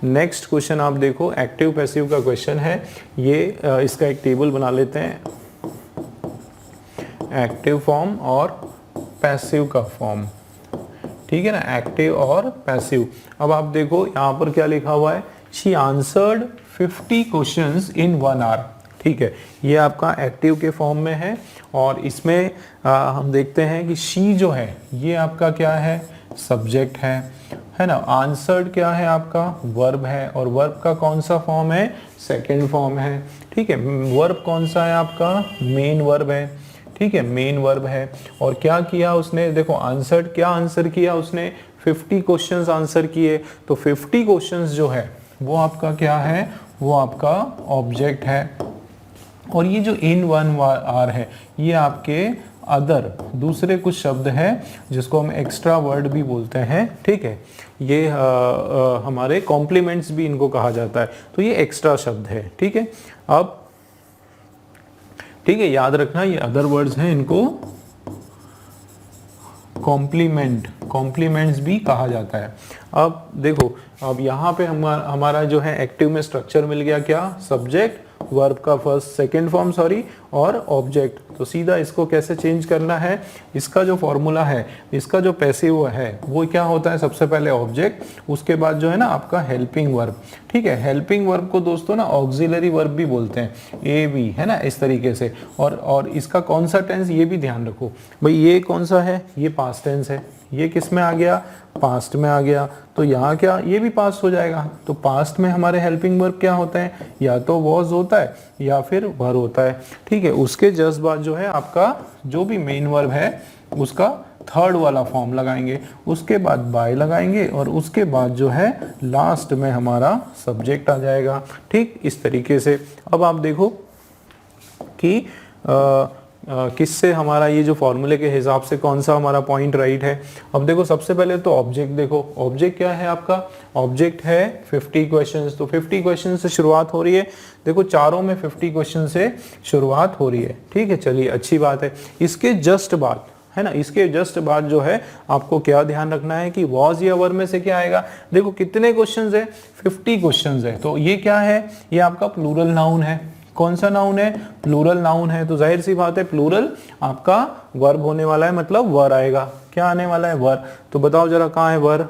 Next question आप देखो, active passive का क्वेश्चन है ये। इसका एक टेबल बना लेते हैं, एक्टिव फॉर्म और पैसिव का फॉर्म, ठीक है ना, एक्टिव और पैसिव। अब आप देखो यहाँ पर क्या लिखा हुआ है, she answered 50 questions in 1 hour, ठीक है, ये आपका एक्टिव के फॉर्म में है। और इसमें हम देखते हैं कि शी जो है ये आपका क्या है, सब्जेक्ट है ना। आंसर्ड क्या है आपका, वर्ब है, और वर्ब का कौन सा फॉर्म है, सेकंड फॉर्म है, ठीक है। वर्ब कौन सा है आपका, मेन वर्ब है, ठीक है, मेन वर्ब है। और क्या किया उसने, देखो आंसर्ड, क्या आंसर किया उसने, 50 क्वेश्चंस आंसर किए। तो 50 क्वेश्चंस जो है वो आपका क्या है, वो आपका ऑब्जेक्ट है। और ये जो इन 1 आवर है ये आपके अदर दूसरे कुछ शब्द हैं जिसको हम एक्स्ट्रा वर्ड भी बोलते हैं, ठीक है। ये हमारे कॉम्प्लीमेंट्स भी इनको कहा जाता है, तो ये एक्स्ट्रा शब्द है, ठीक है। अब ठीक है, याद रखना ये अदर वर्ड्स हैं, इनको कॉम्प्लीमेंट्स भी कहा जाता है। अब देखो, अब यहाँ पे हमारा जो है एक्टिव में स्ट्रक्चर मिल गया, क्या, सब्जेक्ट, वर्ब का फर्स्ट सेकंड फॉर्म सॉरी, और ऑब्जेक्ट। तो सीधा इसको कैसे चेंज करना है, इसका जो फॉर्मूला है, इसका जो पैसिव है वो क्या होता है, सबसे पहले ऑब्जेक्ट, उसके बाद जो है ना आपका हेल्पिंग वर्ब, ठीक है। हेल्पिंग वर्ब को दोस्तों ना ऑक्सिलरी वर्ब भी बोलते हैं, ए बी, है ना, इस तरीके से। और इसका कौन सा टेंस ये भी ध्यान रखो भाई, ये कौन सा है, ये पास्ट टेंस है, ये किस में आ गया, पास्ट में आ गया। तो यहाँ क्या, ये भी पास्ट हो जाएगा। तो पास्ट में हमारे हेल्पिंग वर्ब क्या होता है, या तो वॉज होता है या फिर वर होता है, ठीक है। उसके जस्ट बाद जो है आपका जो भी मेन वर्ब है उसका थर्ड वाला फॉर्म लगाएंगे, उसके बाद बाय लगाएंगे, और उसके बाद जो है लास्ट में हमारा सब्जेक्ट आ जाएगा, ठीक, इस तरीके से। अब आप देखो कि किससे हमारा ये जो फॉर्मूले के हिसाब से कौन सा हमारा पॉइंट राइट है। अब देखो सबसे पहले तो ऑब्जेक्ट देखो, ऑब्जेक्ट क्या है आपका, ऑब्जेक्ट है 50 क्वेश्चंस। तो 50 क्वेश्चन से शुरुआत हो रही है, देखो चारों में 50 क्वेश्चन से शुरुआत हो रही है, ठीक है, चलिए अच्छी बात है। इसके जस्ट बाद है ना, इसके जस्ट बाद जो है आपको क्या ध्यान रखना है कि वॉज या वर में से क्या आएगा। देखो कितने क्वेश्चंस है, 50 क्वेश्चंस है, तो ये क्या है, ये आपका प्लूरल नाउन है। कौन सा नाउन है, प्लूरल नाउन है। तो जाहिर सी बात है प्लूरल आपका वर्ब होने वाला है, मतलब वर आएगा, क्या आने वाला है, वर। तो बताओ जरा कहाँ है वर,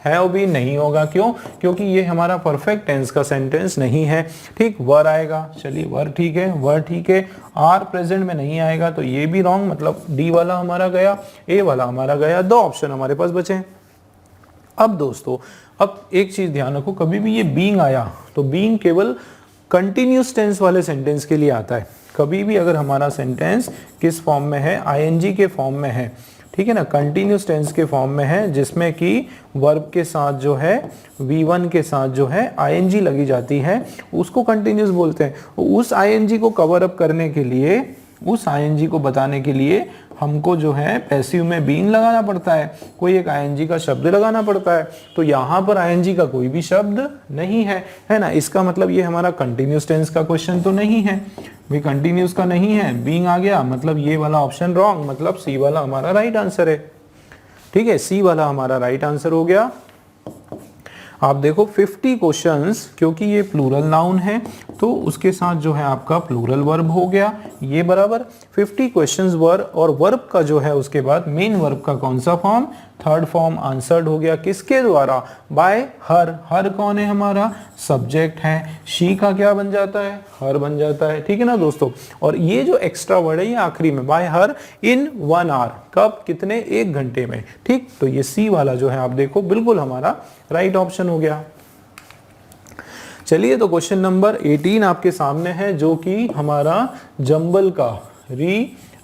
है वो भी नहीं होगा, क्यों, क्योंकि ये हमारा परफेक्ट टेंस का सेंटेंस नहीं है, ठीक, वर आएगा। चलिए वर ठीक है, वर ठीक है। आर प्रेजेंट में नहीं आएगा तो ये भी रॉन्ग, मतलब डी वाला हमारा गया, ए वाला हमारा गया, 2 ऑप्शन हमारे पास बचे। अब दोस्तों, अब एक चीज ध्यान रखो, कभी भी ये बीइंग आया तो बीइंग केवल कंटिन्यूस टेंस वाले सेंटेंस के लिए आता है। कभी भी अगर हमारा सेंटेंस किस फॉर्म में है, आईएनजी के फॉर्म में है, ठीक है ना, कंटिन्यूस टेंस के फॉर्म में है, जिसमें कि वर्ब के साथ जो है V1 के साथ जो है आईएनजी लगी जाती है, उसको कंटिन्यूस बोलते हैं। उस आईएनजी को कवर अप करने के लिए, उस आईएनजी को बताने के लिए हमको जो है पैसिव में बीइंग लगाना पड़ता है, कोई एक आईएनजी का शब्द लगाना पड़ता है। तो यहाँ पर आईएनजी का कोई भी शब्द नहीं है, है ना। इसका मतलब ये हमारा कंटिन्यूस टेंस का क्वेश्चन तो नहीं है भाई, कंटिन्यूस का नहीं है, बीइंग आ गया, मतलब ये वाला ऑप्शन रॉन्ग, मतलब सी वाला हमारा राइट आंसर है, ठीक है, सी वाला हमारा राइट आंसर हो गया। आप देखो 50 क्वेश्चंस, क्योंकि ये प्लूरल नाउन है तो उसके साथ जो है आपका प्लूरल वर्ब हो गया, ये बराबर 50 क्वेश्चंस वर, और वर्ब का जो है उसके बाद मेन वर्ब का कौन सा फॉर्म, थर्ड फॉर्म आंसर्ड हो गया, किसके द्वारा, बाय हर। हर कौन है हमारा, सब्जेक्ट है। शी का क्या बन जाता है, हर बन जाता है, ठीक है ना दोस्तों। और ये जो एक्स्ट्रा वर्ड है ये आखिरी में, बाय हर इन 1 आवर, कब, कितने, 1 घंटे में, ठीक। तो ये सी वाला जो है आप देखो बिल्कुल हमारा राइट ऑप्शन हो गया। चलिए तो क्वेश्चन नंबर 18 आपके सामने है, जो कि हमारा जंबल का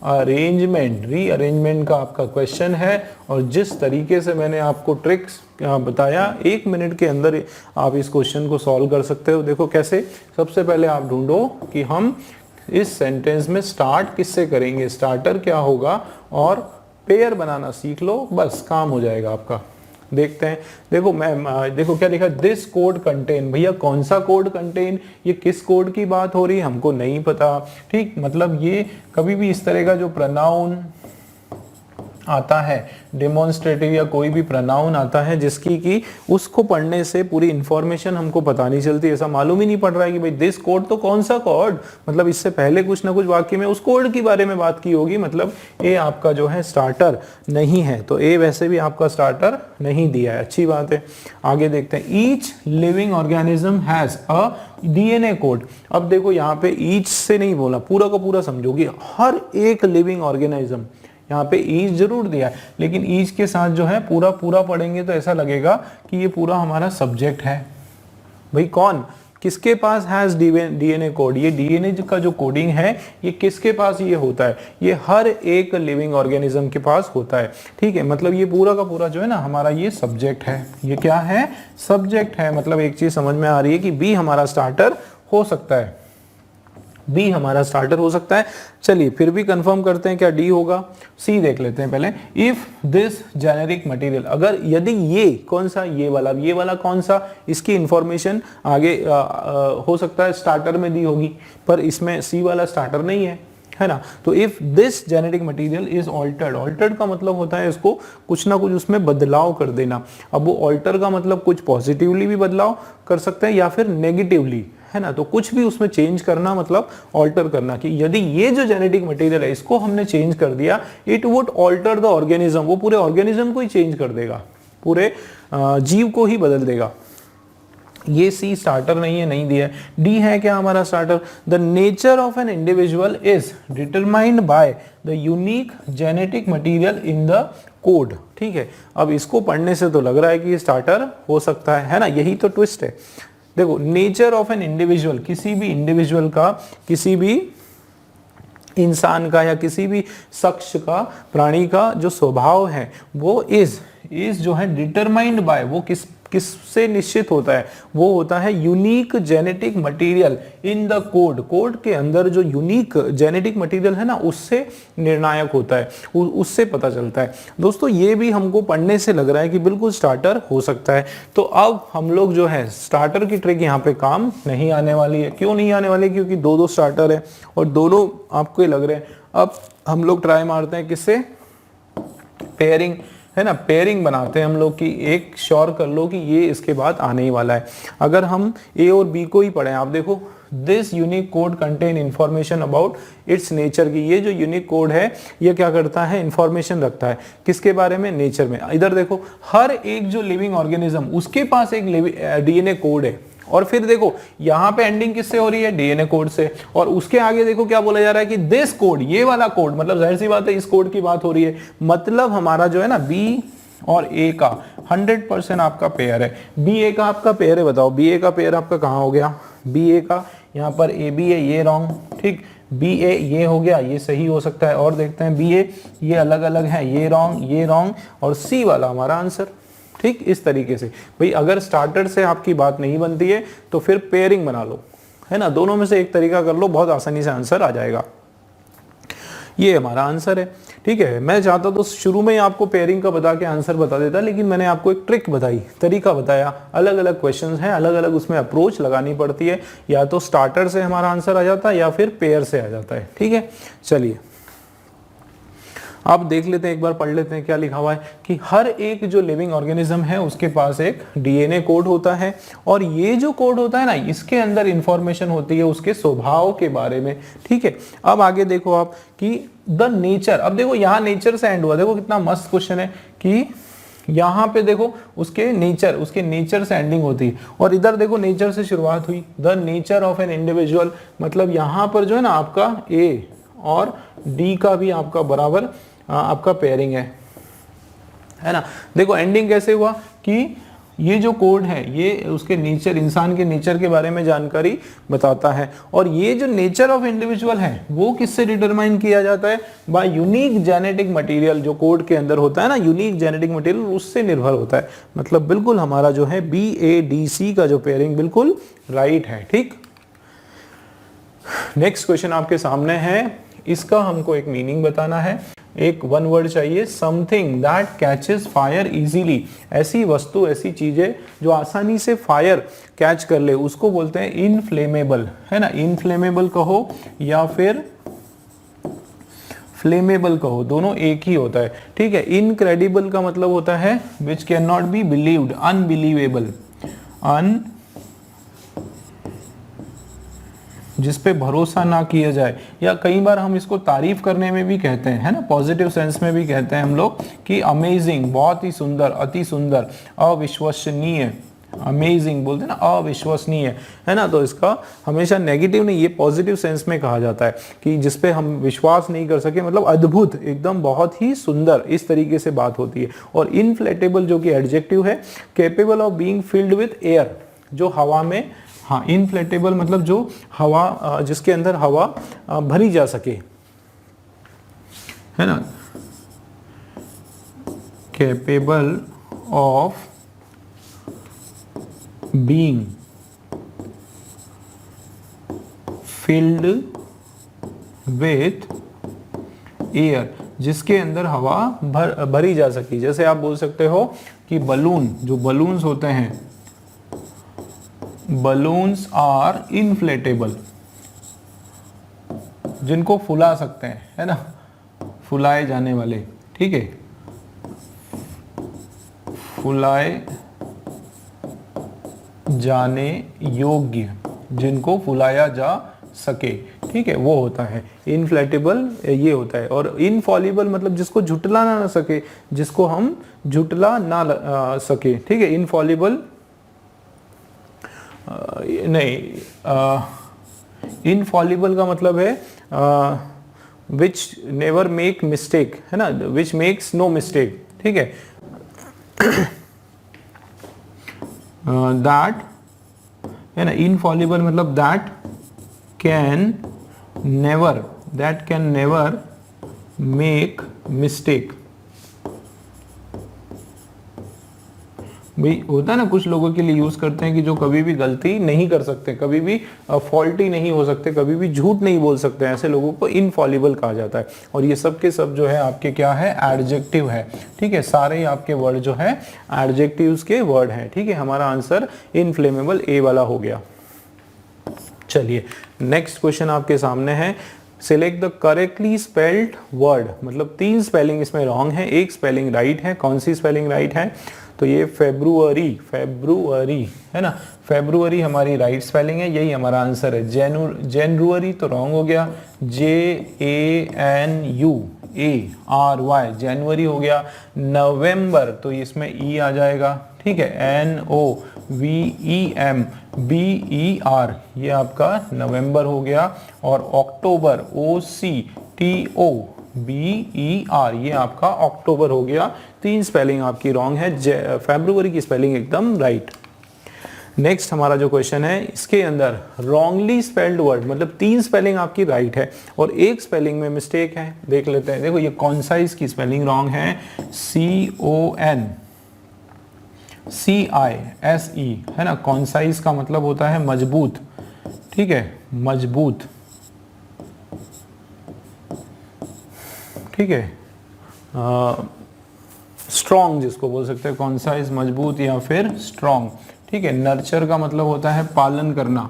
रीअरेंजमेंट का आपका क्वेश्चन है। और जिस तरीके से मैंने आपको ट्रिक्स बताया, 1 मिनट के अंदर आप इस क्वेश्चन को सॉल्व कर सकते हो। देखो कैसे, सबसे पहले आप ढूंढो कि हम इस सेंटेंस में स्टार्ट किससे करेंगे, स्टार्टर क्या होगा, और पेयर बनाना सीख लो, बस काम हो जाएगा आपका। देखते हैं, देखो मैं देखो क्या लिखा, दिस कोड कंटेन, भैया कौन सा कोड कंटेन, ये किस कोड की बात हो रही है हमको नहीं पता, ठीक। मतलब ये कभी भी इस तरह का जो प्रोनाउन आता है, डेमोन्स्ट्रेटिव या कोई भी प्रोनाउन आता है जिसकी कि उसको पढ़ने से पूरी इंफॉर्मेशन हमको पता नहीं चलती, ऐसा मालूम ही नहीं पड़ रहा है कि भाई दिस कोड तो कौन सा कोड, मतलब इससे पहले कुछ ना कुछ वाक्य में उस कोड के बारे में बात की होगी, मतलब ए आपका जो है स्टार्टर नहीं है। तो ए वैसे भी आपका स्टार्टर नहीं दिया है, अच्छी बात है। आगे देखते हैं, each living organism has a DNA code. अब देखो यहाँ पे ईच से नहीं बोला, पूरा का पूरा समझोगे, हर एक लिविंग ऑर्गेनिज्म, यहाँ पे ईच जरूर दिया है लेकिन ईच के साथ जो है पूरा पूरा पढ़ेंगे तो ऐसा लगेगा कि ये पूरा हमारा सब्जेक्ट है। भाई कौन, किसके पास हैज डीएनए कोड, ये डीएनए का जो कोडिंग है ये किसके पास ये होता है, ये हर एक लिविंग ऑर्गेनिज्म के पास होता है, ठीक है। मतलब ये पूरा का पूरा जो है ना हमारा ये सब्जेक्ट है, ये क्या है, सब्जेक्ट है। मतलब एक चीज समझ में आ रही है कि बी हमारा स्टार्टर हो सकता है, बी हमारा स्टार्टर हो सकता है। चलिए फिर भी कंफर्म करते हैं क्या डी होगा, सी देख लेते हैं पहले। इफ दिस जेनेरिक मटेरियल, अगर यदि ये कौन सा, ये वाला कौन सा, इसकी इंफॉर्मेशन आगे हो सकता है स्टार्टर में दी होगी, पर इसमें सी वाला स्टार्टर नहीं है ना। तो if this genetic material is altered, altered का मतलब होता है इसको कुछ ना कुछ उसमें बदलाव कर देना। अब वो ऑल्टर का मतलब कुछ पॉजिटिवली भी बदलाव कर सकते हैं या फिर नेगेटिवली, है ना। तो कुछ भी उसमें चेंज करना मतलब ऑल्टर करना, कि यदि ये जो जेनेटिक मटेरियल है इसको हमने चेंज कर दिया, it would alter the organism, वो पूरे ऑर्गेनिज्म को ही चेंज कर देगा, पूरे जीव को ही बदल देगा। ये सी स्टार्टर नहीं है, नहीं दिया है। डी है क्या हमारा starter, the nature of an individual is determined by the unique genetic material in the code, ठीक है। अब इसको पढ़ने से तो लग रहा है कि ये स्टार्टर हो सकता है ना, यही तो ट्विस्ट है। देखो, नेचर ऑफ एन इंडिविजुअल, किसी भी इंडिविजुअल का, किसी भी इंसान का या किसी भी शख्स का, प्राणी का जो स्वभाव है वो इज जो है डिटरमाइंड बाय, वो किससे निश्चित होता है, वो होता है unique genetic material in the code, code के अंदर जो यूनिक जेनेटिक मटेरियल है ना उससे निर्णायक होता है, उससे पता चलता है। दोस्तों ये भी हमको पढ़ने से लग रहा है कि बिल्कुल स्टार्टर हो सकता है। तो अब हम लोग जो है स्टार्टर की ट्रिक यहाँ पे काम नहीं आने वाली है। क्यों नहीं आने वाली, क्योंकि दो स्टार्टर है और दोनों आपको ही लग रहे हैं। अब हम लोग ट्राई मारते हैं किससे, पेयरिंग, है ना, पेयरिंग बनाते हैं हम लोग कि एक श्योर कर लो कि ये इसके बाद आने ही वाला है। अगर हम ए और बी को ही पढ़ें, आप देखो, this unique code contain information about it's nature, की ये जो यूनिक कोड है ये क्या करता है, इंफॉर्मेशन रखता है किसके बारे में, नेचर में। इधर देखो, हर एक जो लिविंग ऑर्गेनिज्म उसके पास एक डीएनए कोड है, और फिर देखो यहां पे एंडिंग किससे हो रही है, डीएनए कोड से, और उसके आगे देखो क्या बोला जा रहा है कि दिस कोड, ये वाला कोड, मतलब जाहिर सी बात है इस कोड की बात हो रही है। मतलब हमारा जो है ना बी और ए का 100% आपका पेयर है। बी ए का आपका पेयर है, बताओ बी ए का पेयर आपका कहां हो गया, बी ए का यहाँ पर ए बी है, ये रॉन्ग, ठीक, बी ए ये हो गया, ये सही हो सकता है। और देखते हैं बी ए ये अलग अलग है, ये रॉन्ग, और सी वाला हमारा आंसर, ठीक। इस तरीके से भाई अगर स्टार्टर से आपकी बात नहीं बनती है तो फिर पेयरिंग बना लो, है ना, दोनों में से एक तरीका कर लो, बहुत आसानी से आंसर आ जाएगा। ये हमारा आंसर है, ठीक है। मैं चाहता तो शुरू में ही आपको पेयरिंग का बता के आंसर बता देता, लेकिन मैंने आपको एक ट्रिक बताई, तरीका बताया। अलग अलग क्वेश्चंस हैं, अलग अलग उसमें अप्रोच लगानी पड़ती है, या तो स्टार्टर से हमारा आंसर आ जाता है या फिर पेयर से आ जाता है, ठीक है। चलिए आप देख लेते हैं, एक बार पढ़ लेते हैं क्या लिखा हुआ है कि हर एक जो लिविंग ऑर्गेनिज्म है उसके पास एक डीएनए कोड होता है, और ये जो कोड होता है ना इसके अंदर इंफॉर्मेशन होती है उसके स्वभाव के बारे में, ठीक है। अब आगे देखो आप कि द नेचर, अब देखो यहाँ नेचर से एंड हुआ, देखो कितना मस्त क्वेश्चन है कि यहाँ पे देखो उसके नेचर से एंडिंग होती है, और इधर देखो नेचर से शुरुआत हुई, the nature of an individual, मतलब यहाँ पर जो है ना आपका ए और डी का भी आपका बराबर आपका पेयरिंग है ना। देखो एंडिंग कैसे हुआ कि ये जो कोड है ये उसके नेचर, इंसान के नेचर के बारे में जानकारी बताता है, और ये जो नेचर ऑफ इंडिविजुअल है वो किससे डिटरमाइन किया जाता है, बाय यूनिक जेनेटिक मटेरियल, जो कोड के अंदर होता है ना यूनिक जेनेटिक मटेरियल, उससे निर्भर होता है। मतलब बिल्कुल हमारा जो है बी ए डी सी का जो पेयरिंग बिल्कुल राइट है, ठीक। नेक्स्ट क्वेश्चन आपके सामने है, इसका हमको एक मीनिंग बताना है, एक वन वर्ड चाहिए, something that catches fire easily, ऐसी वस्तु, ऐसी चीजें जो आसानी से फायर कैच कर ले उसको बोलते हैं इनफ्लेमेबल, है ना। इनफ्लेमेबल कहो या फिर फ्लेमेबल कहो, दोनों एक ही होता है, ठीक है। इनक्रेडिबल का मतलब होता है which can not be believed, unbelievable, जिस पे भरोसा ना किया जाए, या कई बार हम इसको तारीफ करने में भी कहते हैं, है ना, पॉजिटिव सेंस में भी कहते हैं हम लोग कि अमेजिंग, बहुत ही सुंदर, अति सुंदर, अविश्वसनीय, अमेजिंग बोलते हैं ना, अविश्वसनीय, है ना। तो इसका हमेशा नेगेटिव नहीं, ये पॉजिटिव सेंस में कहा जाता है कि जिसपे हम विश्वास नहीं कर सके, मतलब अद्भुत, एकदम बहुत ही सुंदर, इस तरीके से बात होती है। और इनफ्लेटेबल जो कि एडजेक्टिव है, capable of being filled with air, जो हवा में, हाँ, इनफ्लेटेबल मतलब जो हवा, जिसके अंदर हवा भरी जा सके, है ना, capable of being filled with air, जिसके अंदर हवा भरी जा सकी। जैसे आप बोल सकते हो कि बलून, जो बलून्स होते हैं, बलून्स आर इनफ्लेटेबल, जिनको फुला सकते हैं, है ना, फुलाए जाने वाले, ठीक है, फुलाए जाने योग्य, जिनको फुलाया जा सके, ठीक है, वो होता है इनफ्लेटेबल, ये होता है। और इनफॉलिबल मतलब जिसको झुटला ना सके, जिसको हम झुटला ना सके, ठीक है। इनफॉलिबल नहीं, इनफॉलिबल का मतलब है विच नेवर मेक मिस्टेक, है ना, विच मेक्स नो मिस्टेक, ठीक है। दैट, है ना, इनफॉलिबल मतलब that can never make mistake. भाई होता है ना, कुछ लोगों के लिए यूज करते हैं कि जो कभी भी गलती नहीं कर सकते, कभी भी फॉल्टी नहीं हो सकते, कभी भी झूठ नहीं बोल सकते, ऐसे लोगों को इनफॉलिबल कहा जाता है। और ये सब के सब जो है आपके क्या है, एडजेक्टिव है, ठीक है। सारे ही आपके वर्ड जो है एडजेक्टिव्स के वर्ड हैं, ठीक है। हमारा आंसर इनफ्लेमेबल ए वाला हो गया। चलिए नेक्स्ट क्वेश्चन आपके सामने है, select the correctly spelled word, मतलब 3 स्पेलिंग इसमें रॉन्ग है, 1 स्पेलिंग राइट है। कौन सी स्पेलिंग राइट है? तो ये फेब्रुअरी, फेब्रुअरी, है ना, फेब्रुअरी हमारी राइट स्पेलिंग है, यही हमारा आंसर है। जनवरी तो रॉन्ग हो गया, JANUARY, जनवरी हो गया। नवंबर तो इसमें ई आ जाएगा, ठीक है, NOVEMBER, ये आपका नवंबर हो गया। और अक्टूबर, OCTOBER, ये आपका अक्टूबर हो गया। 3 स्पेलिंग आपकी रॉन्ग है, फेब्रुअरी की स्पेलिंग एकदम राइट। नेक्स्ट हमारा जो क्वेश्चन है, इसके अंदर रॉन्गली स्पेल्ड वर्ड, मतलब 3 स्पेलिंग आपकी राइट है और 1 स्पेलिंग में मिस्टेक है। देख लेते हैं, देखो ये कॉन्साइज की स्पेलिंग रॉन्ग है, CONCISE, है ना। कॉन्साइज का मतलब होता है मजबूत, ठीक है, मजबूत, ठीक है, स्ट्रॉन्ग जिसको बोल सकते हैं, कॉन्साइज मजबूत या फिर स्ट्रॉन्ग, ठीक है। नर्चर का मतलब होता है पालन करना,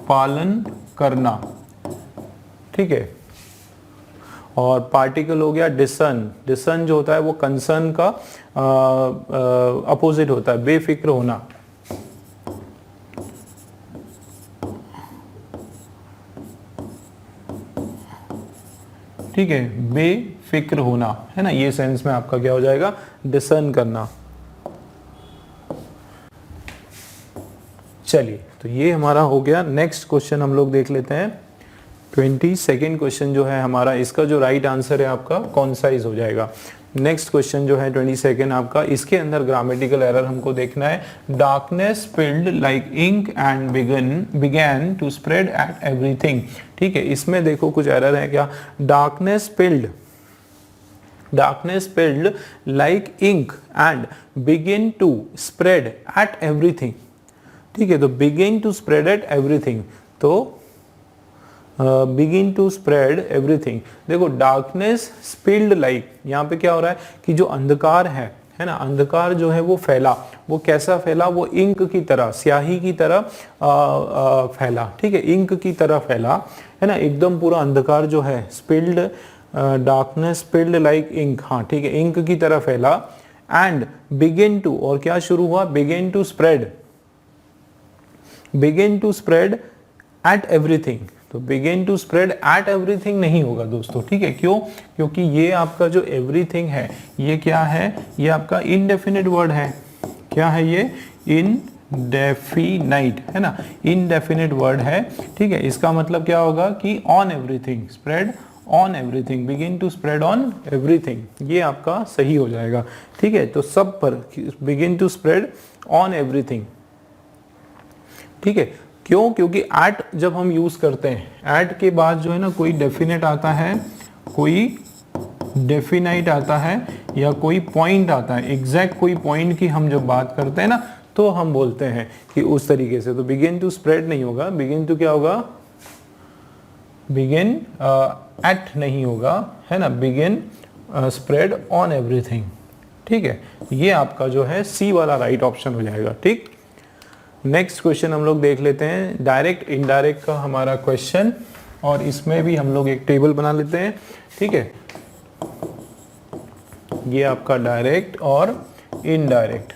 पालन करना, ठीक है। और पार्टिकल हो गया डिसन, डिसन जो होता है वो कंसर्न का अपोजिट होता है, बेफिक्र होना, ठीक है, बेफिक्र होना, है ना। ये सेंस में आपका क्या हो जाएगा, डिसन करना। चलिए तो ये हमारा हो गया। नेक्स्ट क्वेश्चन हम लोग देख लेते हैं। 22nd क्वेश्चन जो है हमारा, इसका जो राइट आंसर है आपका कॉन्साइज हो जाएगा। नेक्स्ट क्वेश्चन जो है 22nd आपका, इसके अंदर ग्रामेटिकल एरर हमको देखना है। Darkness filled like ink and began to spread at everything, ठीक है। इसमें देखो कुछ एरर है क्या, darkness filled like ink and begin to spread at everything, ठीक है। तो begin to spread at everything, तो बिगिन टू स्प्रेड एवरीथिंग। देखो डार्कनेस स्पिल्ड लाइक, यहाँ पे क्या हो रहा है कि जो अंधकार है है ना, अंधकार जो है वो फैला, वो कैसा फैला, वो इंक की तरह, स्याही की तरह फैला, ठीक है, इंक की तरह फैला, है ना, एकदम पूरा अंधकार जो है, spilled darkness spilled like ink, हाँ ठीक है, इंक की तरह फैला, एंड बिगिन टू, और क्या शुरू हुआ, begin to spread at everything. तो begin to spread at everything नहीं होगा दोस्तों, ठीक है, क्यों, क्योंकि ये आपका जो एवरीथिंग है ये क्या है, ये आपका इनडेफिनिट वर्ड है, क्या है ये, इनडेफिनाइट, है ना, इनडेफिनिट वर्ड है, ठीक है, इसका मतलब क्या होगा कि on everything, spread on everything, begin to spread on everything, ये आपका सही हो जाएगा, ठीक है, तो सब पर, begin to spread on everything, ठीक है, क्यों, क्योंकि एट जब हम यूज करते हैं, एट के बाद जो है ना कोई डेफिनेट आता है, कोई डेफिनाइट आता है, या कोई पॉइंट आता है, एग्जैक्ट कोई पॉइंट की हम जब बात करते हैं ना, तो हम बोलते हैं कि उस तरीके से, तो बिगिन टू स्प्रेड नहीं होगा, बिगिन टू क्या होगा, बिगिन एट नहीं होगा, है ना, बिगिन स्प्रेड ऑन एवरीथिंग, ठीक है, ये आपका जो है सी वाला राइट ऑप्शन हो जाएगा, ठीक। नेक्स्ट क्वेश्चन हम लोग देख लेते हैं, डायरेक्ट इनडायरेक्ट का हमारा क्वेश्चन, और इसमें भी हम लोग एक टेबल बना लेते हैं, ठीक है, ये आपका डायरेक्ट और इनडायरेक्ट,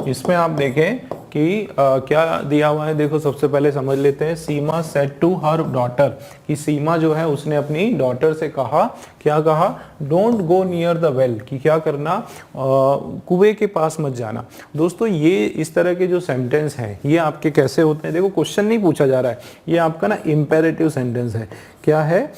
इसमें आप देखें कि क्या दिया हुआ है, देखो सबसे पहले समझ लेते हैं, सीमा सेड टू हर डॉटर, कि सीमा जो है उसने अपनी डॉटर से कहा, क्या कहा, don't go near the well, कि क्या करना, कुएं के पास मत जाना। दोस्तों ये इस तरह के जो सेंटेंस हैं ये आपके कैसे होते हैं, देखो क्वेश्चन नहीं पूछा जा रहा है, ये आपका ना इम्पेरेटिव सेंटेंस है, क्या है,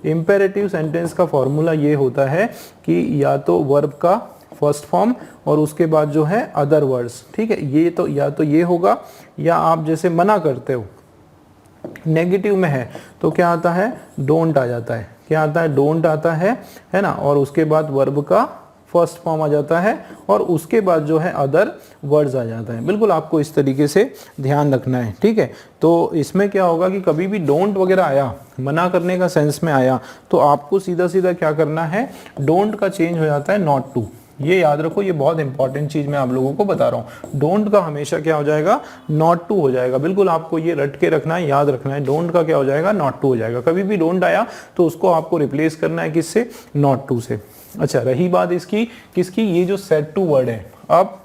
इम्पेरेटिव सेंटेंस का फॉर्मूला ये होता है कि या तो वर्ब का फर्स्ट फॉर्म और उसके बाद जो है अदर वर्ड्स, ठीक है, ये तो या तो ये होगा, या आप जैसे मना करते हो, नेगेटिव में है तो क्या आता है, डोंट आ जाता है, क्या आता है, डोंट आता है ना, और उसके बाद वर्ब का फर्स्ट फॉर्म आ जाता है, और उसके बाद जो है अदर वर्ड्स आ जाता है। बिल्कुल आपको इस तरीके से ध्यान रखना है, ठीक है। तो इसमें क्या होगा कि कभी भी डोंट वगैरह आया, मना करने का सेंस में आया, तो आपको सीधा सीधा क्या करना है, डोंट का चेंज हो जाता है नॉट टू। ये याद रखो, ये बहुत इंपॉर्टेंट चीज मैं आप लोगों को बता रहा हूँ। डोंट का हमेशा क्या हो जाएगा, नॉट टू हो जाएगा। बिल्कुल आपको ये रट के रखना है, याद रखना है, डोंट का क्या हो जाएगा, नॉट टू हो जाएगा। कभी भी डोंट आया तो उसको आपको रिप्लेस करना है किससे, नॉट टू से। अच्छा, रही बात इसकी किसकी, ये जो सेड टू वर्ड है, अब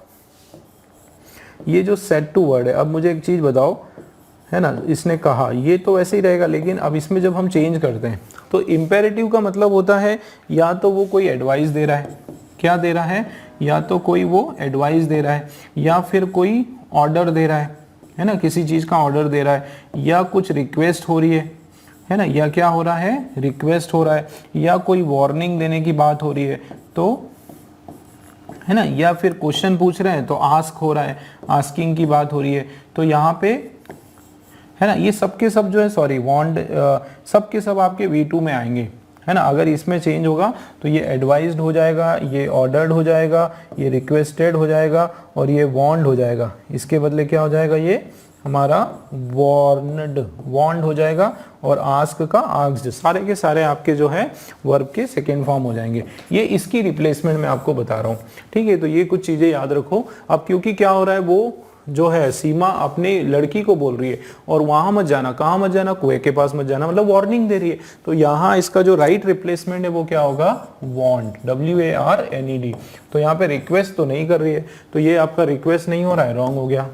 ये जो सेड टू वर्ड है, अब मुझे एक चीज बताओ, है ना, इसने कहा, ये तो वैसे ही रहेगा, लेकिन अब इसमें जब हम चेंज करते हैं तो इम्पेरेटिव का मतलब होता है या तो वो कोई एडवाइस दे रहा है, क्या दे रहा है, या तो कोई वो एडवाइस दे रहा है, या फिर कोई ऑर्डर दे रहा है ना, किसी चीज का ऑर्डर दे रहा है, या कुछ रिक्वेस्ट हो रही है ना, या क्या हो रहा है, रिक्वेस्ट हो रहा है, या कोई वार्निंग देने की बात हो रही है, तो है ना, या फिर क्वेश्चन पूछ रहे हैं तो आस्क हो रहा है, आस्किंग की बात हो रही है। तो यहाँ पे है ना, ये सब के सब जो है, सॉरी वांट, सब के सब आपके V2 में आएंगे, है ना। अगर इसमें चेंज होगा तो ये एडवाइज्ड हो जाएगा, ये ऑर्डर्ड हो जाएगा, ये रिक्वेस्टेड हो जाएगा, और ये वांट हो जाएगा। इसके बदले क्या हो जाएगा, ये हमारा वांट हो जाएगा, और आस्क का आस्क्ड, सारे के सारे आपके जो है वर्ब के सेकेंड फॉर्म हो जाएंगे। ये इसकी रिप्लेसमेंट मैं आपको बता रहा हूँ, ठीक है। तो ये कुछ चीजें याद रखो। अब क्योंकि क्या हो रहा है, वो जो है सीमा अपनी लड़की को बोल रही है, और वहां मत जाना, कहाँ मत जाना, कुएं के पास मत जाना, मतलब वार्निंग दे रही है। तो यहाँ इसका जो राइट रिप्लेसमेंट है वो क्या होगा, वांट, WARNED। तो यहाँ पे रिक्वेस्ट तो नहीं कर रही है, तो ये आपका रिक्वेस्ट नहीं हो रहा है, रॉन्ग हो गया।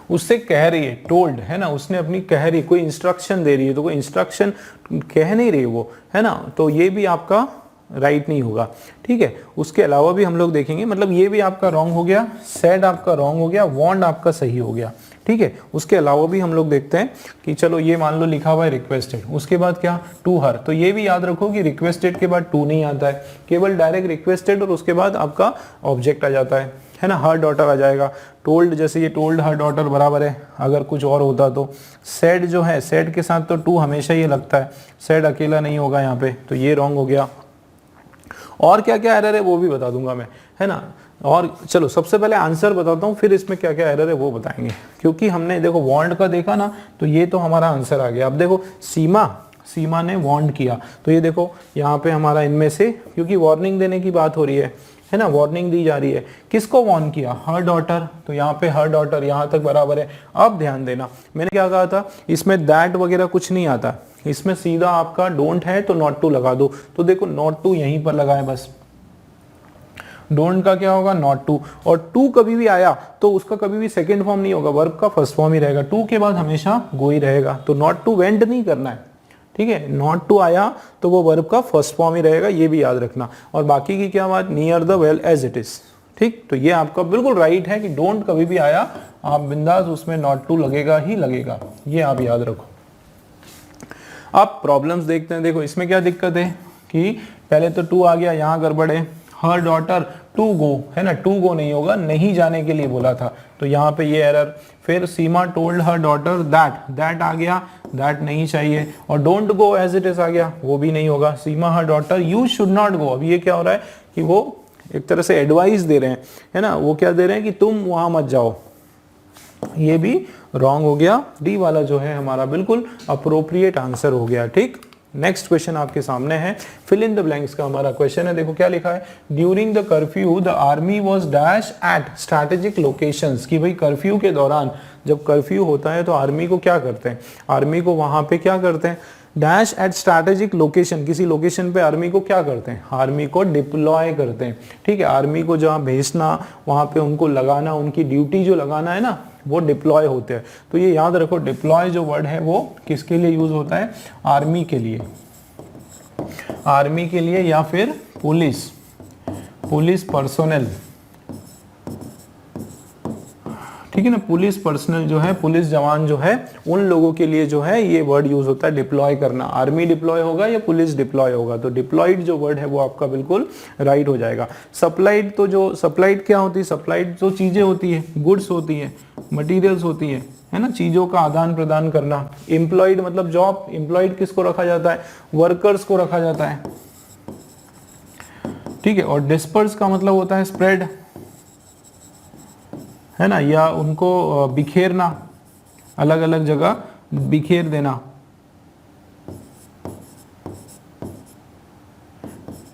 उससे कह रही है, टोल्ड, है ना, उसने अपनी कह रही, कोई इंस्ट्रक्शन दे रही है, तो कोई इंस्ट्रक्शन कह नहीं रही वो, है ना, तो ये भी आपका राइट नहीं होगा, ठीक है। उसके अलावा भी हम लोग देखेंगे, मतलब ये भी आपका रॉन्ग हो गया, सेड आपका रॉन्ग हो गया, वांट आपका सही हो गया, ठीक है। उसके अलावा भी हम लोग देखते हैं कि चलो ये मान लो लिखा हुआ है रिक्वेस्टेड, उसके बाद क्या, टू हर। तो ये भी याद रखो कि रिक्वेस्टेड के बाद टू नहीं आता है, केवल डायरेक्ट रिक्वेस्टेड और उसके बाद आपका ऑब्जेक्ट आ जाता है ना, हर डॉटर आ जाएगा। टोल्ड, जैसे ये टोल्ड हर डॉटर बराबर है, अगर कुछ और होता तो। सेड जो है, सेड के साथ तो टू हमेशा ये लगता है, सेड अकेला नहीं होगा यहाँ पे, तो ये रॉन्ग हो गया। और क्या क्या एरर है वो भी बता दूंगा मैं, है ना। और चलो सबसे पहले आंसर बताता हूँ, फिर इसमें क्या क्या एरर है वो बताएंगे। क्योंकि हमने देखो वांट का देखा ना, तो ये तो हमारा आंसर आ गया। अब देखो सीमा सीमा ने वार्न किया। तो ये देखो यहाँ पे हमारा इनमें से, क्योंकि वार्निंग देने की बात हो रही है ना, वार्निंग दी जा रही है, किसको वार्न किया, हर डॉटर। तो यहाँ पे हर डॉटर यहाँ तक बराबर है। अब ध्यान देना मैंने क्या कहा था, इसमें दैट वगैरह कुछ नहीं आता, इसमें सीधा आपका डोंट है तो नॉट टू लगा दो। तो देखो नॉट टू यहीं पर लगाए बस, डोंट का क्या होगा, नॉट टू। और टू कभी भी आया तो उसका कभी भी सेकंड फॉर्म नहीं होगा, वर्ब का फर्स्ट फॉर्म ही रहेगा, टू के बाद हमेशा गो ही रहेगा। तो नॉट टू वेंट नहीं करना है, ठीक है, नॉट टू आया तो वो वर्ब का फर्स्ट फॉर्म ही रहेगा, ये भी याद रखना। और बाकी की क्या बात, near the well as it is, ठीक। तो ये आपका बिल्कुल राइट है कि डोंट कभी भी आया आप बिंदास उसमें नॉट टू लगेगा ही लगेगा, ये आप याद रखो। अब प्रॉब्लम्स देखते हैं। देखो इसमें क्या दिक्कत है कि पहले तो टू आ गया, यहाँ गड़बड़ है, हर डॉटर टू गो है ना, टू गो नहीं होगा, नहीं जाने के लिए बोला था, तो यहाँ पे ये एरर। फिर Seema told her daughter that, that आ गया, दैट नहीं चाहिए। और don't go as it is आ गया, वो भी नहीं होगा। Seema her daughter you should not go, अब ये क्या हो रहा है कि वो एक तरह से एडवाइस दे रहे हैं, है ना, वो क्या दे रहे हैं कि तुम वहां मत जाओ, ये भी रॉन्ग हो गया। डी वाला जो है हमारा बिल्कुल अप्रोप्रिएट आंसर हो गया, ठीक। नेक्स्ट क्वेश्चन आपके सामने है, फिल इन द ब्लैंक्स का हमारा क्वेश्चन है। देखो क्या लिखा है, during the curfew the army was dash at strategic locations, कि भाई कर्फ्यू के दौरान, जब कर्फ्यू होता है तो आर्मी को क्या करते हैं, आर्मी को वहां पे क्या करते हैं, डैश एट स्ट्रैटेजिक लोकेशन, किसी लोकेशन पे आर्मी को क्या करते हैं, आर्मी को डिप्लॉय करते हैं, ठीक है। आर्मी को जहाँ भेजना, वहां पे उनको लगाना, उनकी ड्यूटी जो लगाना है ना, वो डिप्लॉय होते हैं। तो ये याद रखो, डिप्लॉय जो वर्ड है वो किसके लिए यूज होता है, आर्मी के लिए, आर्मी के लिए, या फिर पुलिस, पुलिस पर्सोनल, ठीक है ना, पुलिस पर्सनल जो है, पुलिस जवान जो है, उन लोगों के लिए जो है ये वर्ड यूज होता है डिप्लॉय करना। आर्मी डिप्लॉय होगा या पुलिस डिप्लॉय होगा, तो डिप्लॉयड जो वर्ड है वो आपका बिल्कुल राइट हो जाएगा। सप्लाइड, तो जो सप्लाइड क्या होती है, सप्लाइड जो चीजें होती है, गुड्स होती है, मटीरियल्स होती है ना, चीजों का आदान प्रदान करना। एम्प्लॉयड मतलब जॉब, एम्प्लॉयड किसको रखा जाता है, वर्कर्स को रखा जाता है, ठीक है। और डिस्पर्स का मतलब होता है स्प्रेड, है ना, या उनको बिखेरना, अलग अलग जगह बिखेर देना,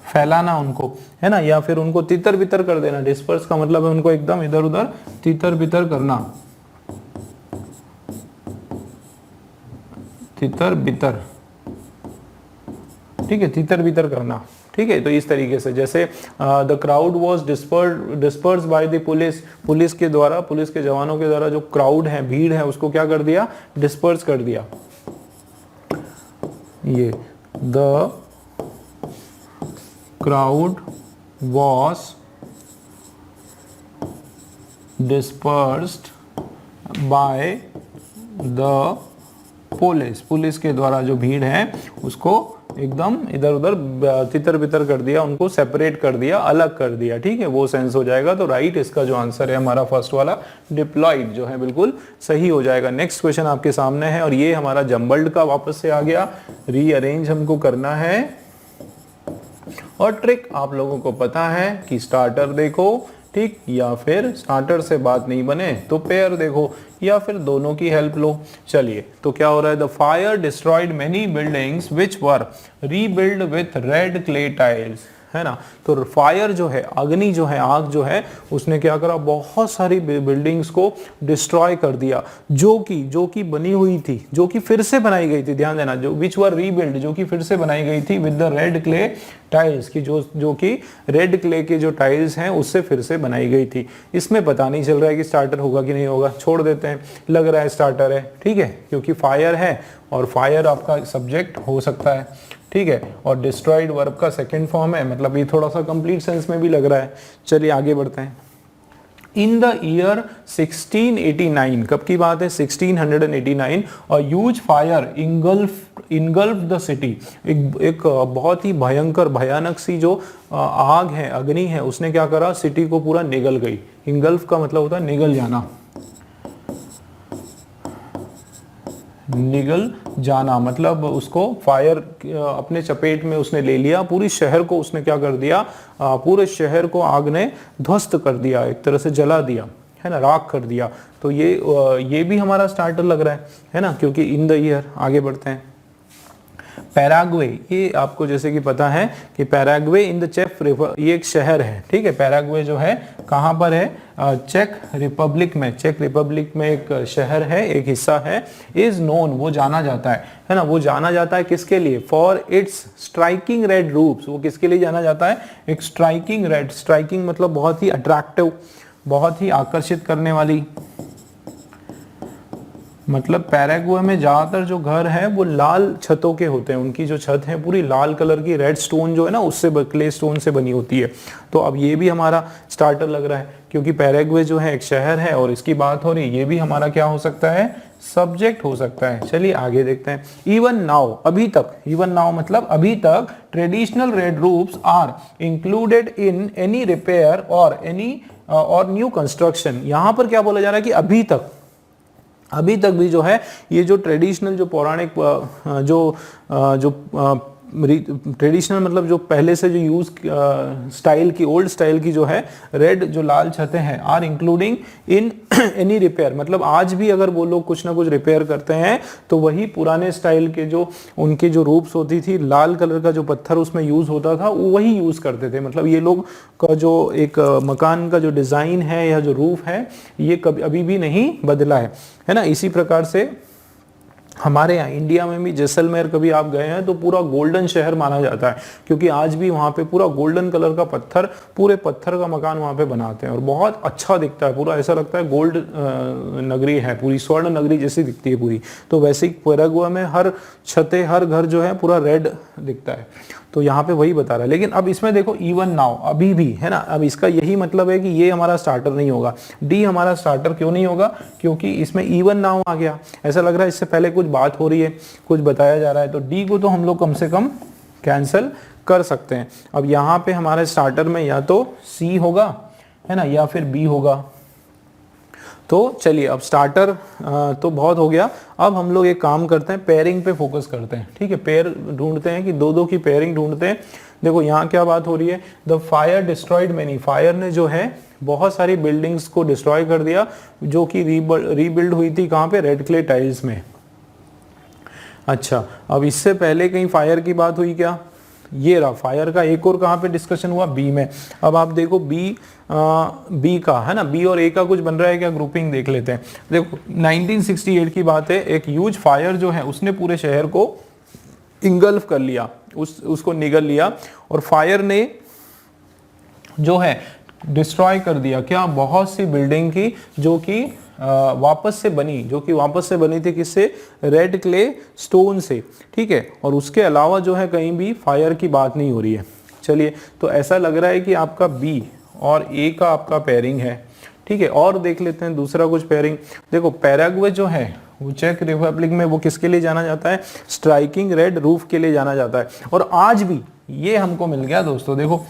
फैलाना उनको, है ना, या फिर उनको तितर बितर कर देना। डिस्पर्स का मतलब है उनको एकदम इधर उधर तितर बितर करना, तितर बितर, ठीक है, तितर बितर करना, ठीक है। तो इस तरीके से, जैसे the crowd was disperse by the police, police के द्वारा, पुलिस के जवानों के द्वारा जो क्राउड है, भीड़ है, उसको क्या कर दिया, डिस्पर्स कर दिया। ये the crowd was dispersed by the police, police के द्वारा जो भीड़ है उसको एकदम इधर उधर तितर बितर कर दिया, उनको सेपरेट कर दिया, अलग कर दिया, ठीक है, वो सेंस हो जाएगा। तो राइट इसका जो आंसर है हमारा फर्स्ट वाला डिप्लॉयड जो है बिल्कुल सही हो जाएगा। नेक्स्ट क्वेश्चन आपके सामने है, और ये हमारा जम्बल्ड का वापस से आ गया, रीअरेंज हमको करना है। और ट्रिक आप लोगों को पता है कि स्टार्टर देखो, ठीक, या फिर स्टार्टर से बात नहीं बने तो पेयर देखो, या फिर दोनों की हेल्प लो। चलिए, तो क्या हो रहा है, the fire destroyed many buildings which were rebuild with red clay tiles, है ना। तो फायर जो है, अग्नि जो है, आग जो है, उसने क्या करा, बहुत सारी बिल्डिंग्स को डिस्ट्रॉय कर दिया, जो कि बनी हुई थी, जो कि फिर से बनाई गई थी, ध्यान देना, जो विच वर रीबिल्ड, जो कि फिर से बनाई गई थी, with the red clay tiles, की जो कि रेड क्ले के जो टाइल्स हैं उससे फिर से बनाई गई थी। इसमें पता नहीं चल रहा है कि स्टार्टर होगा कि नहीं होगा, छोड़ देते हैं, लग रहा है स्टार्टर है, ठीक है, क्योंकि फायर है और फायर आपका सब्जेक्ट हो सकता है, ठीक है। और डिस्ट्रॉयड वर्ब का सेकंड फॉर्म है, मतलब ये थोड़ा सा कंप्लीट सेंस में भी लग रहा है। चलिए आगे बढ़ते हैं। इन द ईयर 1689, कब की बात है, 1689, और huge fire engulf the city, एक बहुत ही भयंकर भयानक सी जो आग है, अग्नि है, उसने क्या करा, सिटी को पूरा निगल गई। इंगल्फ का मतलब होता है निगल जाना, निगल जाना मतलब उसको फायर अपने चपेट में उसने ले लिया, पूरी शहर को उसने क्या कर दिया, पूरे शहर को आग ने ध्वस्त कर दिया, एक तरह से जला दिया, है ना, राख कर दिया। तो ये भी हमारा स्टार्टर लग रहा है ना, क्योंकि इन द ईयर। आगे बढ़ते हैं। पैराग्वे, ये आपको जैसे कि पता है कि पैराग्वे इन द चेक रिपब्लिक, ये एक शहर है, ठीक है। पैराग्वे जो है कहाँ पर है, चेक रिपब्लिक में, चेक रिपब्लिक में एक शहर है, एक हिस्सा है। इज नोन, वो जाना जाता है ना, वो जाना जाता है किसके लिए, for its striking red roofs, वो किसके लिए जाना जाता है, एक स्ट्राइकिंग रेड, स्ट्राइकिंग मतलब बहुत ही अट्रैक्टिव, बहुत ही आकर्षित करने वाली, मतलब पैराग्वे में ज्यादातर जो घर है वो लाल छतों के होते हैं, उनकी जो छत है पूरी लाल कलर की, रेड स्टोन जो है ना उससे, क्ले स्टोन से बनी होती है। तो अब ये भी हमारा स्टार्टर लग रहा है, क्योंकि पैराग्वे जो है एक शहर है और इसकी बात हो रही है, ये भी हमारा क्या हो सकता है, सब्जेक्ट हो सकता है। चलिए आगे देखते हैं। इवन नाउ, अभी तक, इवन नाउ मतलब अभी तक, traditional red roofs are included in any repair or any or new construction. यहां पर क्या बोला जा रहा है कि अभी तक, अभी तक भी जो है ये जो ट्रेडिशनल, जो पौराणिक, जो ट्रेडिशनल मतलब जो पहले से जो यूज स्टाइल की, ओल्ड स्टाइल की जो है रेड जो लाल छतें हैं, are including in any repair, मतलब आज भी अगर वो लोग कुछ ना कुछ रिपेयर करते हैं तो वही पुराने स्टाइल के जो उनकी जो रूफ्स होती थी, लाल कलर का जो पत्थर उसमें यूज होता था वो वही यूज करते थे। मतलब ये लोग का जो एक मकान का जो डिजाइन है या जो रूफ है ये कभी अभी भी नहीं बदला है ना। इसी प्रकार से हमारे यहाँ इंडिया में भी जैसलमेर कभी आप गए हैं तो पूरा गोल्डन शहर माना जाता है, क्योंकि आज भी वहाँ पे पूरा गोल्डन कलर का पत्थर, पूरे पत्थर का मकान वहाँ पे बनाते हैं और बहुत अच्छा दिखता है, पूरा ऐसा लगता है गोल्ड नगरी है, पूरी स्वर्ण नगरी जैसी दिखती है पूरी। तो वैसे ही पैराग्वे में हर छतें, हर घर जो है पूरा रेड दिखता है, तो यहाँ पे वही बता रहा है। लेकिन अब इसमें देखो इवन नाउ, अभी भी है ना, अब इसका यही मतलब है कि ये हमारा स्टार्टर नहीं होगा। डी हमारा स्टार्टर क्यों नहीं होगा, क्योंकि इसमें इवन नाउ आ गया, ऐसा लग रहा है इससे पहले कुछ बात हो रही है, कुछ बताया जा रहा है, तो डी को तो हम लोग कम से कम कैंसिल कर सकते हैं। अब यहाँ पे हमारे स्टार्टर में या तो सी होगा है ना, या फिर बी होगा। तो चलिए अब स्टार्टर तो बहुत हो गया, अब हम लोग एक काम करते हैं, पेयरिंग पे फोकस करते हैं, ठीक है। पेयर ढूंढते हैं कि दो दो की पेयरिंग ढूंढते हैं। देखो यहाँ क्या बात हो रही है, the fire destroyed many, fire ने जो है बहुत सारी बिल्डिंग्स को डिस्ट्रॉय कर दिया जो कि रीबिल्ड हुई थी, कहाँ पे, रेड क्ले टाइल्स में। अच्छा, अब इससे पहले कहीं फायर की बात हुई क्या, ये रहा फायर का एक और कहाँ पे डिस्कशन हुआ, बी में। अब आप देखो बी का है ना, बी और ए का कुछ बन रहा है क्या, ग्रुपिंग देख लेते हैं। देखो 1968 की बात है, एक ह्यूज फायर जो है उसने पूरे शहर को इंगल्फ कर लिया, उसको निगल लिया, और फायर ने जो है डिस्ट्रॉय कर दिया क्या, बहुत सी बिल्डिंग की जो कि वापस से बनी, जो कि वापस से बनी थी किससे, रेड क्ले स्टोन से, ठीक है। और उसके अलावा जो है कहीं भी फायर की बात नहीं हो रही है। चलिए, तो ऐसा लग रहा है कि आपका बी और ए का आपका पेयरिंग है, ठीक है। और देख लेते हैं दूसरा कुछ पेयरिंग। देखो पैराग्वे जो है वो चेक रिपब्लिक में वो किसके लिए जाना जाता है, स्ट्राइकिंग रेड रूफ के लिए जाना जाता है, और आज भी ये हमको मिल गया दोस्तों। देखो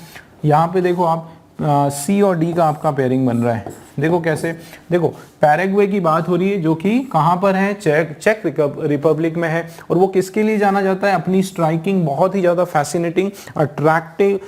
यहाँ पे देखो आप सी और डी का आपका पेयरिंग बन रहा है। देखो कैसे, देखो पैराग्वे की बात हो रही है जो कि कहाँ पर है, चेक रिपब्लिक में है, और वो किसके लिए जाना जाता है, अपनी स्ट्राइकिंग, बहुत ही ज़्यादा फैसिनेटिंग अट्रैक्टिव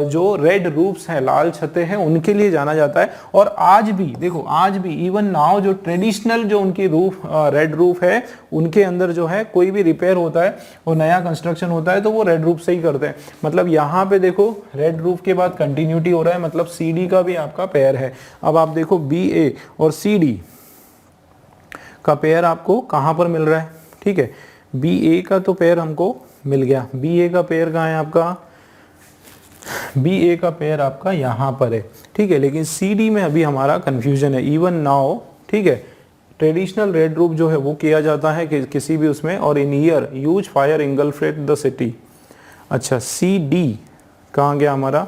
जो रेड रूफ्स हैं, लाल छतें हैं, उनके लिए जाना जाता है। और आज भी देखो, आज भी इवन नाउ जो ट्रेडिशनल जो उनकी रूफ रेड रूफ है, उनके अंदर जो है कोई भी रिपेयर होता है और नया कंस्ट्रक्शन होता है तो वो रेड रूफ से ही करते हैं। मतलब यहाँ पे देखो रेड रूफ के बाद कंटिन्यूटी हो रहा है, मतलब सी डी का भी आपका पेयर है। अब आप देखो बी ए और सी डी का पेयर आपको कहां पर मिल रहा है, ठीक है। बी ए का तो पेयर हमको मिल गया, बी ए का पेयर कहाँ है आपका, बी ए का पेयर आपका यहां पर है, ठीक है। लेकिन सी डी में अभी हमारा कंफ्यूजन है। इवन नाउ, ठीक है, ट्रेडिशनल रेड रूफ जो है वो किया जाता है कि किसी भी उसमें, और in year huge fire engulfed the city. अच्छा, सी डी कहाँ गया हमारा,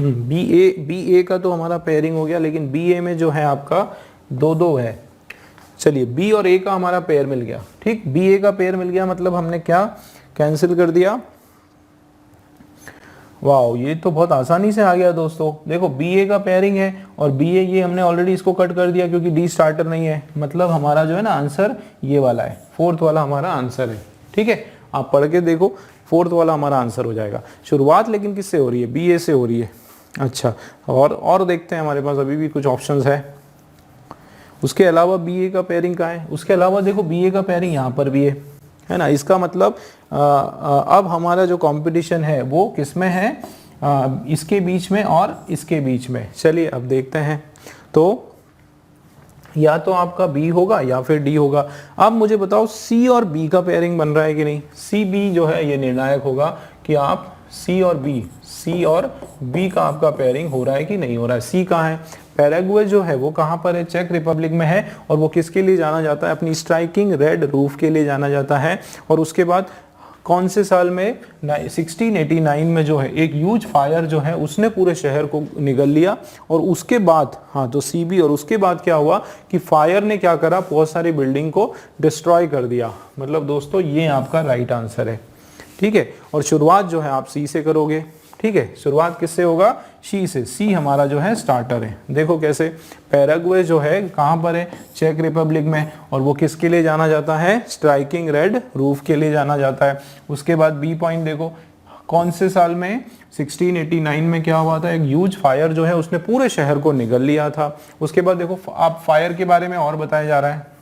बी ए का तो हमारा पेयरिंग हो गया, लेकिन बी ए में जो है आपका दो दो है। चलिए बी और ए का हमारा पेयर मिल गया, ठीक, बी ए का पेयर मिल गया, मतलब हमने क्या कैंसिल कर दिया। वाह, ये तो बहुत आसानी से आ गया दोस्तों। देखो बी ए का पेयरिंग है और बी ए, ये हमने ऑलरेडी इसको कट कर दिया क्योंकि डी स्टार्टर नहीं है, मतलब हमारा जो है ना आंसर ये वाला है, फोर्थ वाला हमारा आंसर है, ठीक है। आप पढ़ के देखो, फोर्थ वाला हमारा आंसर हो जाएगा। शुरुआत लेकिन किससे हो रही है, बी ए से हो रही है। अच्छा, और देखते हैं, हमारे पास अभी भी कुछ ऑप्शंस है। उसके अलावा बी ए का पेयरिंग कहाँ है, उसके अलावा देखो बी ए का पेयरिंग यहाँ पर भी है, है ना। इसका मतलब अब हमारा जो कंपटीशन है वो किस में है, इसके बीच में और इसके बीच में। चलिए अब देखते हैं, तो या तो आपका बी होगा या फिर डी होगा। अब मुझे बताओ सी और बी का पेयरिंग बन रहा है कि नहीं। सी बी जो है ये निर्णायक होगा कि आप सी और बी का आपका पेयरिंग हो रहा है कि नहीं हो रहा है। सी कहाँ है, पैराग्वे जो है वो कहाँ पर है, चेक रिपब्लिक में है, और वो किसके लिए जाना जाता है, अपनी स्ट्राइकिंग रेड रूफ के लिए जाना जाता है। और उसके बाद कौन से साल में, 1689 में जो है एक ह्यूज फायर जो है उसने पूरे शहर को निगल लिया। और उसके बाद, हाँ तो सीबी, और उसके बाद क्या हुआ कि फायर ने क्या करा, बहुत सारी बिल्डिंग को डिस्ट्रॉय कर दिया। मतलब दोस्तों ये आपका राइट आंसर है, ठीक है। और शुरुआत जो है आप सी से करोगे, ठीक है। शुरुआत किससे होगा, सी से। सी हमारा जो है स्टार्टर है। देखो कैसे, पैराग्वे जो है कहाँ पर है, चेक रिपब्लिक में, और वो किसके लिए जाना जाता है, स्ट्राइकिंग रेड रूफ के लिए जाना जाता है। उसके बाद बी पॉइंट देखो, कौन से साल में, 1689 में क्या हुआ था, एक ह्यूज फायर जो है उसने पूरे शहर को निगल लिया था। उसके बाद देखो आप फायर के बारे में और बताया जा रहा है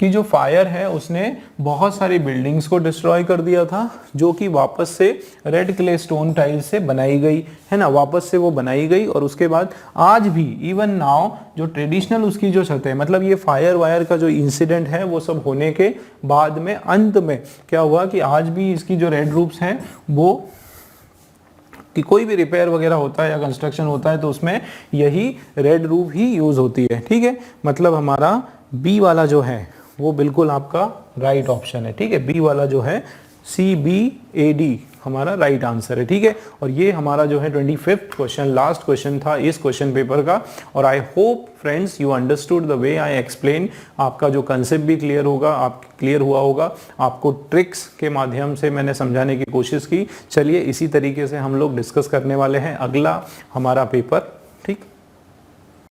कि जो फायर है उसने बहुत सारी बिल्डिंग्स को डिस्ट्रॉय कर दिया था, जो कि वापस से रेड क्ले स्टोन टाइल से बनाई गई है ना, वापस से वो बनाई गई। और उसके बाद आज भी इवन नाउ जो ट्रेडिशनल उसकी जो छत है, मतलब ये फायर वायर का जो इंसिडेंट है वो सब होने के बाद में अंत में क्या हुआ कि आज भी इसकी जो रेड रूफ्स हैं वो, कि कोई भी रिपेयर वगैरह होता है या कंस्ट्रक्शन होता है तो उसमें यही रेड रूफ ही यूज होती है, ठीक है। मतलब हमारा बी वाला जो है वो बिल्कुल आपका राइट ऑप्शन है, ठीक है। बी वाला जो है CBAD हमारा राइट आंसर है, ठीक है। और ये हमारा जो है 25th क्वेश्चन, लास्ट क्वेश्चन था इस क्वेश्चन पेपर का। और I hope friends you understood the way I explain. आपका जो कंसेप्ट भी क्लियर होगा, आप क्लियर हुआ होगा, आपको ट्रिक्स के माध्यम से मैंने समझाने की कोशिश की। चलिए इसी तरीके से हम लोग डिस्कस करने वाले हैं अगला हमारा पेपर